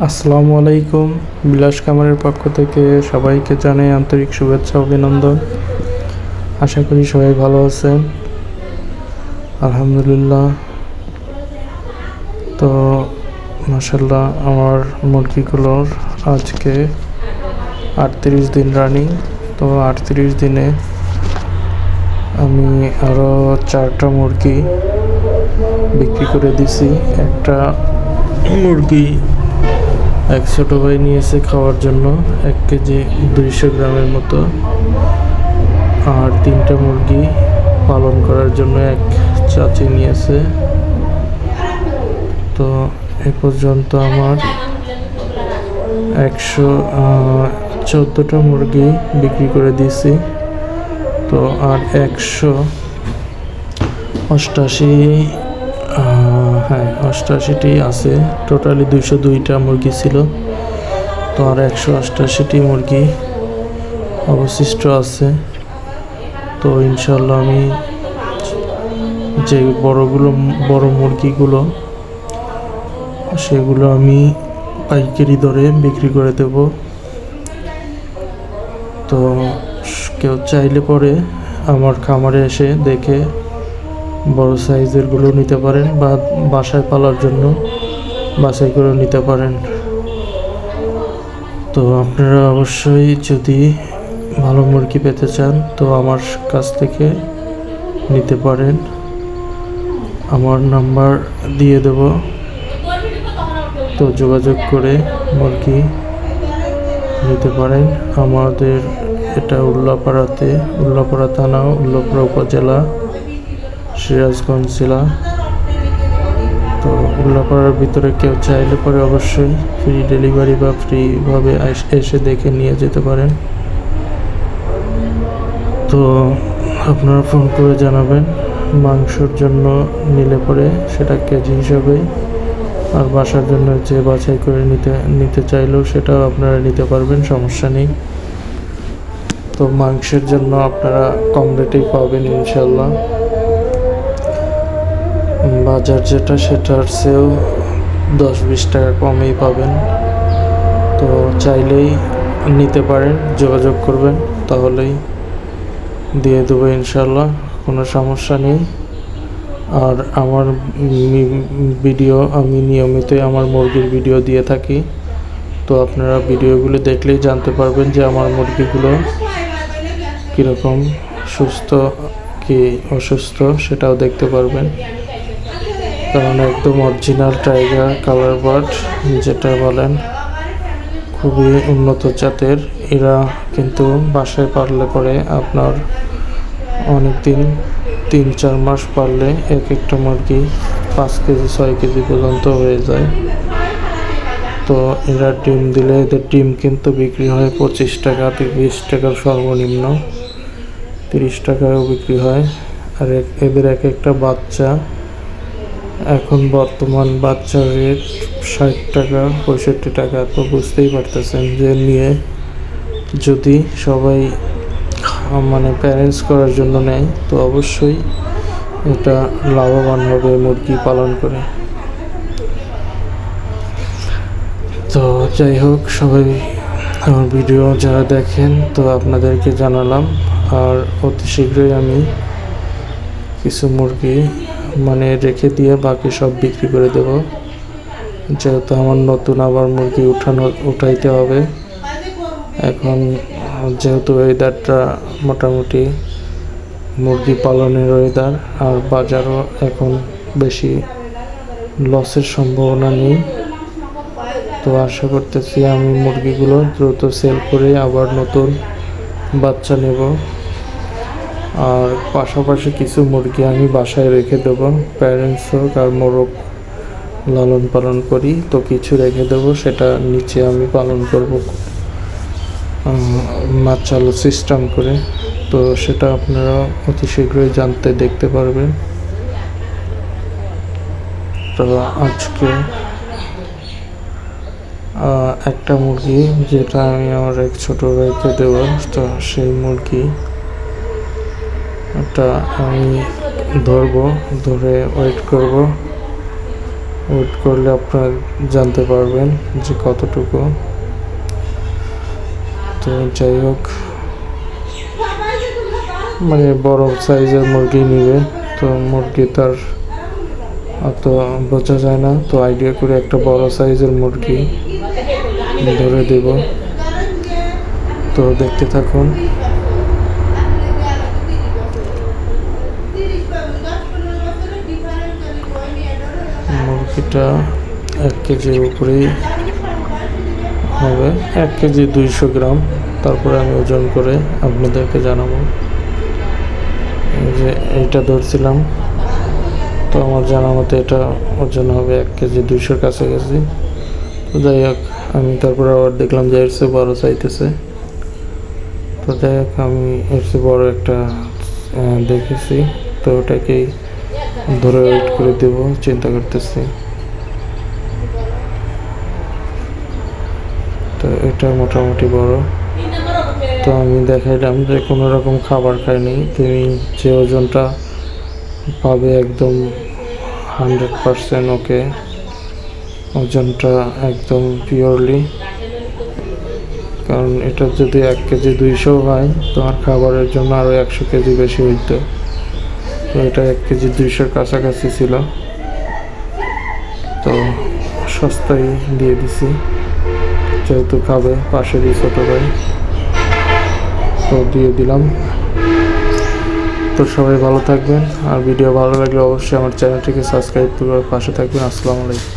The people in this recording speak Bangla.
আসসালামু আলাইকুম। বিলাস কামারের পক্ষ থেকে সবাইকে জানাই আন্তরিক শুভেচ্ছা অভিনন্দন। আশা করি সবাই ভালো আছেন। আলহামদুলিল্লাহ। তো মাশাআল্লাহ, আমার মুরগিগুলোর আজকে 38 দিন রানিং। তো 38 দিনে আমি আরও 4টা মুরগি বিক্রি করে দিছি। একটা মুরগি এক ছোটো ভাই নিয়েছে খাওয়ার জন্য 1 কেজি 200 গ্রামের মতো, আর 3টা মুরগি পালন করার জন্য এক চাচি নিয়েছে। তো এ পর্যন্ত আমার 114টা মুরগি বিক্রি করে দিয়েছি। তো আর 188টি আছে। টোটালি 202টা মুরগি ছিল। তো আর 188টি মুরগি অবশিষ্ট আছে। তো ইনশাল্লাহ আমি যে বড় মুরগিগুলো সেগুলো আমি পাইকারি দরে বিক্রি করে দেব। তো কেউ চাইলে পরে আমার খামারে এসে দেখে বড় সাইজেরগুলো নিতে পারেন, বা বাসায় পালার জন্য বাছাই করে নিতে পারেন। তো আপনারা অবশ্যই যদি ভালো মুরগি পেতে চান তো আমার কাছ থেকে নিতে পারেন। আমার নাম্বার দিয়ে দেব, তো যোগাযোগ করে মুরগি নিতে পারেন। আমাদের এটা উল্লাপাড়া থানা, উল্লাপাড়া উপজেলা, সিরাজগঞ্জ জেলা। তো উল্লাপাড়ার ভিতরে কেউ চাইলে পরে অবশ্যই ফ্রি ডেলিভারি বা ফ্রিভাবে এসে দেখে নিয়ে যেতে পারেন। তো আপনারা ফোন করে জানাবেন। মাংসর জন্য নিলে পরে সেটা কেজি হিসাবে, আর বাসার জন্য যে বাছাই করে নিতে চাইলেও সেটাও আপনারা নিতে পারবেন, সমস্যা নেই। তো মাংসের জন্য আপনারা কম রেটেই পাবেন ইনশাল্লাহ। বাজার যেটা সেটার চেয়েও 10-20 টাকা কমেই পাবেন। তো চাইলেই নিতে পারেন, যোগাযোগ করবেন, তাহলেই দিয়ে দেবো ইনশাল্লাহ, কোনো সমস্যা নেই। আর আমার ভিডিও আমি নিয়মিতই আমার মুরগির ভিডিও দিয়ে থাকি। তো আপনারা ভিডিওগুলো দেখলেই জানতে পারবেন যে আমার মুরগিগুলো কীরকম, সুস্থ কি অসুস্থ সেটাও দেখতে পারবেন। কারণ একদম অরিজিনাল টাইগার কালার বার্ড যেটা বলেন, খুবই উন্নত জাতের। এরা কিন্তু বাসায় পাললে পরে আপনার অনেক দিন, 3-4 মাস পারলে এক একটা মুরগি 5 কেজি 6 কেজি পর্যন্ত হয়ে যায়। তো এরা ডিম দিলে এদের ডিম কিন্তু বিক্রি হয় 25 টাকা থেকে 20 টাকার, সর্বনিম্ন 30 টাকায়ও বিক্রি হয়। আর এদের এক একটা বাচ্চা, এখন বর্তমান বাচ্চার রেট 60 টাকা 65 টাকা। তো বুঝতেই পারতেছেন যে নিয়ে যদি সবাই প্যারেন্টস করার জন্য নেয় তো অবশ্যই এটা লাভবান হবে মুরগি পালন করে। তো যাই হোক, সবাই আমার ভিডিও যারা দেখেন তো আপনাদেরকে জানালাম। আর অতি শীঘ্রই আমি কিছু মুরগি রেখে দিয়ে বাকি সব বিক্রি করে দেব, যেহেতু আমার নতুন আবার মুরগি উঠাইতে হবে। এখন যেহেতু ওয়েদারটা মোটামুটি মুরগি পালনের ওয়েদার, আর বাজারও এখন বেশি লসের সম্ভাবনা নেই। তো আশা করতেছি আমি মুরগিগুলো দ্রুত সেল করে আবার নতুন বাচ্চা নেব। আর পাশাপাশি কিছু মুরগি আমি বাসায় রেখে দেবো, প্যারেন্টস হোক আর মোরগ লালন পালন করি। তো কিছু রেখে দেবো, সেটা নিচে আমি পালন করব চালু সিস্টেম করে। তো সেটা আপনারা অতি শীঘ্রই দেখতে পারবেন। তো আজকে একটা মুরগি যেটা আমি আমার এক ছোটো ভাইকে দেব, তো সেই মুরগিটা আমি ধরে ওয়েট করব ওয়েট করলে আপনারা জানতে পারবেন যে কতটুকু। তো যাই হোক, মানে বড় সাইজের মুরগি নিবে, তো মুরগি তার অত বোঝা যায় না, তো আইডিয়া করে একটা বড় সাইজের মুরগি ধরে দেব। তো দেখতে থাকুন। মুরগিটা 1 কেজির উপরেই হবে, 1 কেজি 200 গ্রাম। তারপরে আমি ওজন করে আপনাদেরকে জানাবো। এই যে এইটা ধরছিলাম, তো আমার জানা মতে এটা ওজন হবে 1 কেজি 200 কাছাকাছি। তো যাই হোক, আমি তারপরে আবার দেখলাম যে এর চেয়ে বড় চাইতেছে। তো যাই হোক, আমি এর চেয়ে বড় একটা দেখেছি, তো ওটাকেই ধরে ওয়েট করে দেব চিন্তা করতেছি। তো এটা মোটামুটি বড়। তো আমি দেখাইলাম যে কোনো রকম খাবার খাইনি, তুমি যে ওজনটা পাবে একদম 100% ওকে, ওজনটা একদম পিওরলি। কারণ এটা যদি 1 কেজি 200 হয়, তোমার খাবারের জন্য আরও 100 কেজি বেশি হইতো। তো এটা 1 কেজি 200 কাছাকাছি ছিল, তো সস্তায় দিয়ে দিছি, যেহেতু খাবে পাশেরই ছোটো ভাই, তো দিয়ে দিলাম। তো সবাই ভালো থাকবেন, আর ভিডিও ভালো লাগলে অবশ্যই আমার চ্যানেলটিকে সাবস্ক্রাইব করে পাশে থাকবেন। আসসালামু আলাইকুম।